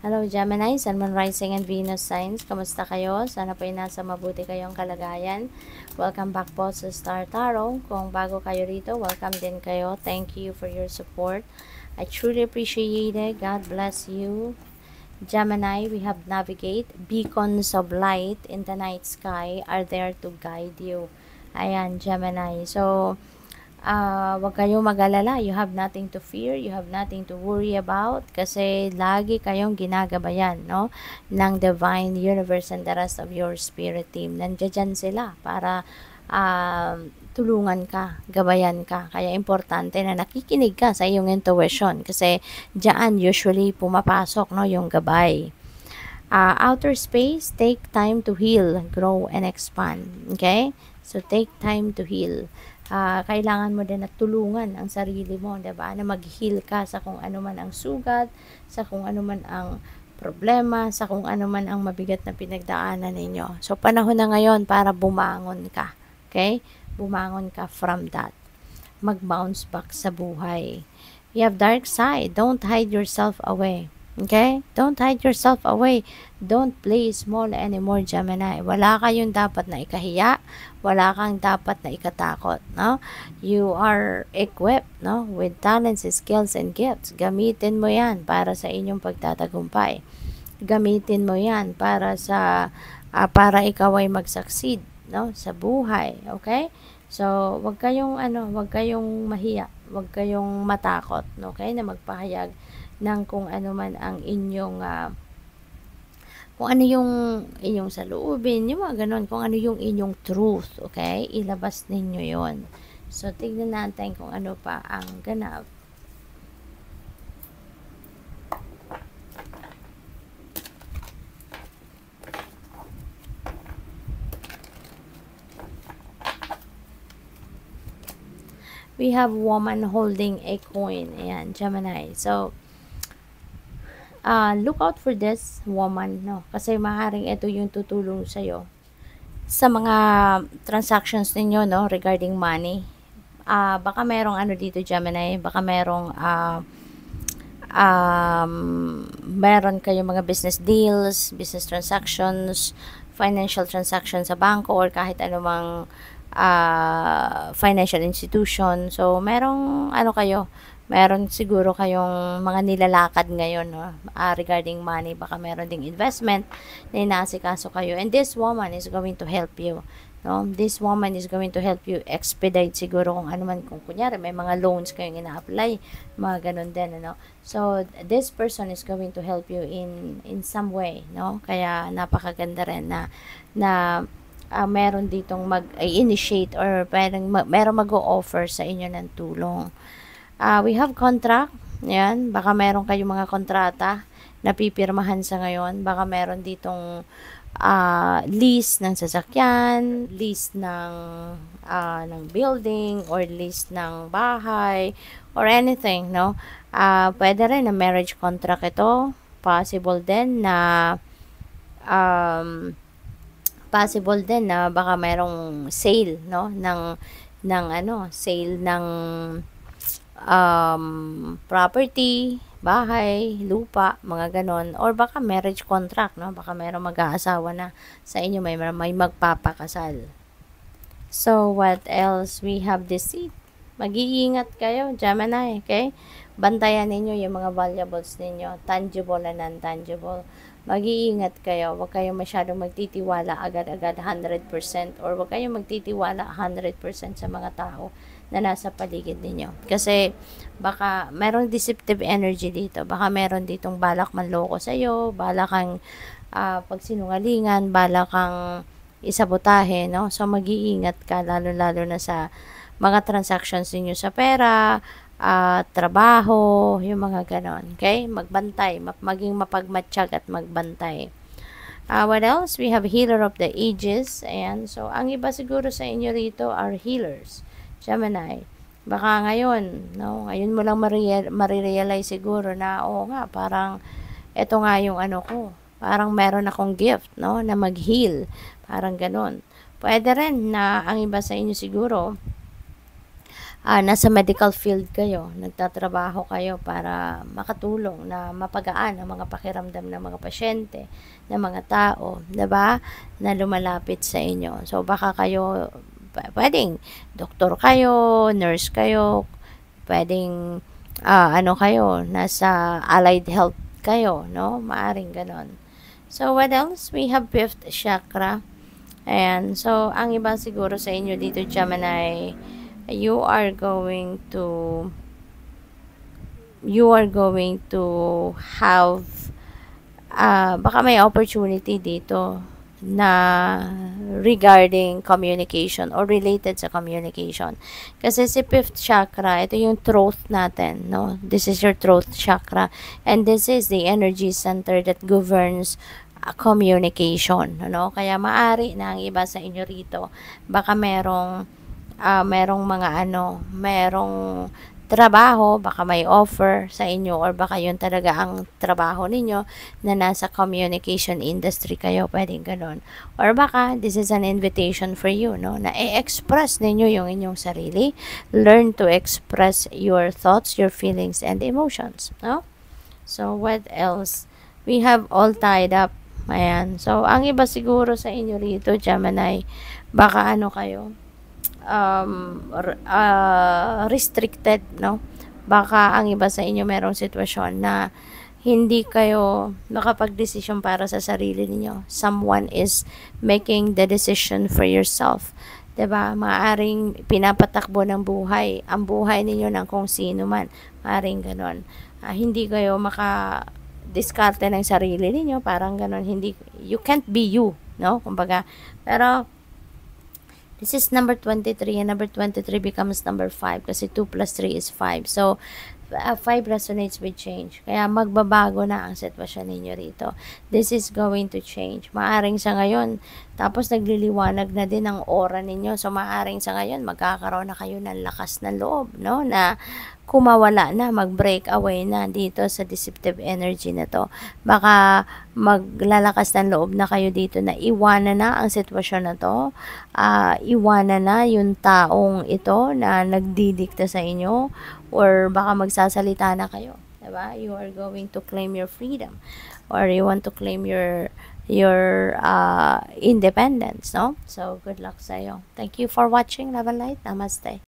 Hello Gemini, Sun, Moon, Rising, and Venus signs. Kamusta kayo? Sana po ay nasa mabuti kayong kalagayan. Welcome back po sa Star Tarot. Kung bago kayo rito, welcome din kayo. Thank you for your support. I truly appreciate it. God bless you. Gemini, we have navigate. Beacons of light in the night sky are there to guide you. Ayan, Gemini. So, wag kayong mag-alala. You have nothing to fear. You have nothing to worry about. Kasi lagi kayong ginagabayan, no? Ng Divine Universe and the rest of your spirit team. Nandiyan sila para tulungan ka, gabayan ka. Kaya importante na nakikinig ka sa iyong intuition. Kasi diyan usually pumapasok, no? Yung gabay. Outer space, take time to heal, grow, and expand. Okay? So, take time to heal. Kailangan mo din na tulungan ang sarili mo, diba? Na mag-heal ka sa kung ano man ang sugat, sa kung ano man ang problema, sa kung ano man ang mabigat na pinagdaanan ninyo. So, panahon na ngayon para bumangon ka. Okay? Bumangon ka from that. Mag-bounce back sa buhay. You have dark side. Don't hide yourself away. Okay? Don't hide yourself away. Don't play small anymore, Gemini. Wala kayong dapat na ikahiya. Wala kang dapat na ikatakot, no? You are equipped, no? With talents, skills, and gifts. Gamitin mo yan para sa inyong pagtatagumpay. Gamitin mo yan para para ikaw ay mag-succeed, no? Sa buhay, okay? So, wag kayong mahiya. Wag kayong matakot, okay? Na magpahayag ng kung ano man ang inyong kung ano yung inyong saloobin, yung mga ganun, kung ano yung inyong truth, okay? Ilabas ninyo yon. So, tignan natin kung ano pa ang ganap. We have woman holding a coin. Ayan, Gemini. So, look out for this woman, no? Kasi maaaring ito yung tutulong sa'yo sa mga transactions ninyo, no? Regarding money. Baka merong ano dito, Gemini. Baka merong meron kayong mga business deals, business transactions, financial transactions sa bangko, or kahit anumang financial institution. So, merong meron siguro kayong mga nilalakad ngayon, no? Regarding money. Baka meron ding investment na inaasikaso kayo. And this woman is going to help you, no? This woman is going to help you expedite siguro kung ano man, kung kunyari may mga loans kayong ina-apply, mga ganun din, ano? So, this person is going to help you in some way, no? Kaya napakaganda rin na meron ditong mag-initiate or meron mag-o-offer sa inyo ng tulong. We have contract. Yan. Baka meron kayong mga kontrata na pipirmahan sa ngayon. Baka meron ditong lease ng sasakyan, lease ng building, or lease ng bahay, or anything, no? Pwede rin na marriage contract ito. Possible din na baka mayroong sale, no, sale ng property, bahay, lupa, mga ganon, or baka marriage contract, no, baka mayroong mag-aasawa na sa inyo, may magpapakasal. So, what else? We have deceit. Mag-iingat kayo, Gemini, okay? Bantayan ninyo yung mga valuables ninyo, tangible and non-tangible. Mag-iingat kayo. Huwag kayong masyadong magtitiwala agad-agad 100%, or huwag kayong magtitiwala 100% sa mga tao na nasa paligid ninyo. Kasi baka merong deceptive energy dito. Baka meron ditong balak manloko sa'yo, balak kang pagsinungalingan, balak kang isabotahe, no? So, mag-iingat ka, lalo-lalo na sa mga transactions ninyo sa pera, trabaho, yung mga ganon. Okay? Magbantay. Maging mapagmatsyag at magbantay. What else? We have healer of the ages. Ayan. So, ang iba siguro sa inyo rito are healers. Gemini. Baka ngayon, no? Ngayon mo lang marirealize siguro na, oo nga, parang ito nga yung ano ko. Parang meron akong gift, no? Na mag-heal. Parang ganon. Pwede rin na ang iba sa inyo siguro nasa medical field kayo, nagtatrabaho kayo para makatulong na mapagaan ang mga pakiramdam ng mga pasyente, ng mga tao, 'di ba? Na lumalapit sa inyo. So baka kayo pwedeng doktor kayo, nurse kayo, pwedeng ano kayo, nasa allied health kayo, no? Maaring ganon. So what else? We have fifth chakra. And so ang iba siguro sa inyo dito, Gemini, you are going to have baka may opportunity dito na regarding communication or related sa communication. Kasi si fifth chakra, ito yung throat natin, no? This is your throat chakra, and this is the energy center that governs communication, no? Kaya maari na ang iba sa inyo rito, baka merong merong trabaho, baka may offer sa inyo, or baka yun talaga ang trabaho ninyo na nasa communication industry kayo, pwedeng ganun. Or baka this is an invitation for you, no, na i-express ninyo yung inyong sarili. Learn to express your thoughts, your feelings, and emotions, no? So what else? We have all tied up. Ayan. So ang iba siguro sa inyo rito, Gemini, baka ano kayo, restricted, no? Baka ang iba sa inyo merong sitwasyon na hindi kayo nakapag-desisyon para sa sarili niyo. Someone is making the decision for yourself. 'Di ba? Maaring pinapatakbo ng buhay, ang buhay ninyo ng kung sino man. Maaring ganon. Hindi kayo diskarte ng sarili niyo, parang ganon. Hindi, you can't be you, no? Kumbaga, pero this is number 23, and number 23 becomes number 5 kasi 2 plus 3 is 5. So, 5 resonates with change. Kaya magbabago na ang sitwasyon ninyo rito. This is going to change. Maaring sa ngayon, tapos nagliliwanag na din ang aura ninyo. So, maaring sa ngayon, magkakaroon na kayo ng lakas ng loob, no? Na kumawala na, mag-break away na dito sa deceptive energy na to. Baka maglalakas ng loob na kayo dito na iwanan na ang sitwasyon na to. Iwanan na yung taong ito na nagdidikta sa inyo, or baka magsasalita na kayo. Diba? You are going to claim your freedom, or you want to claim your independence, no? So, good luck sa'yo. Thank you for watching. Love and light. Namaste.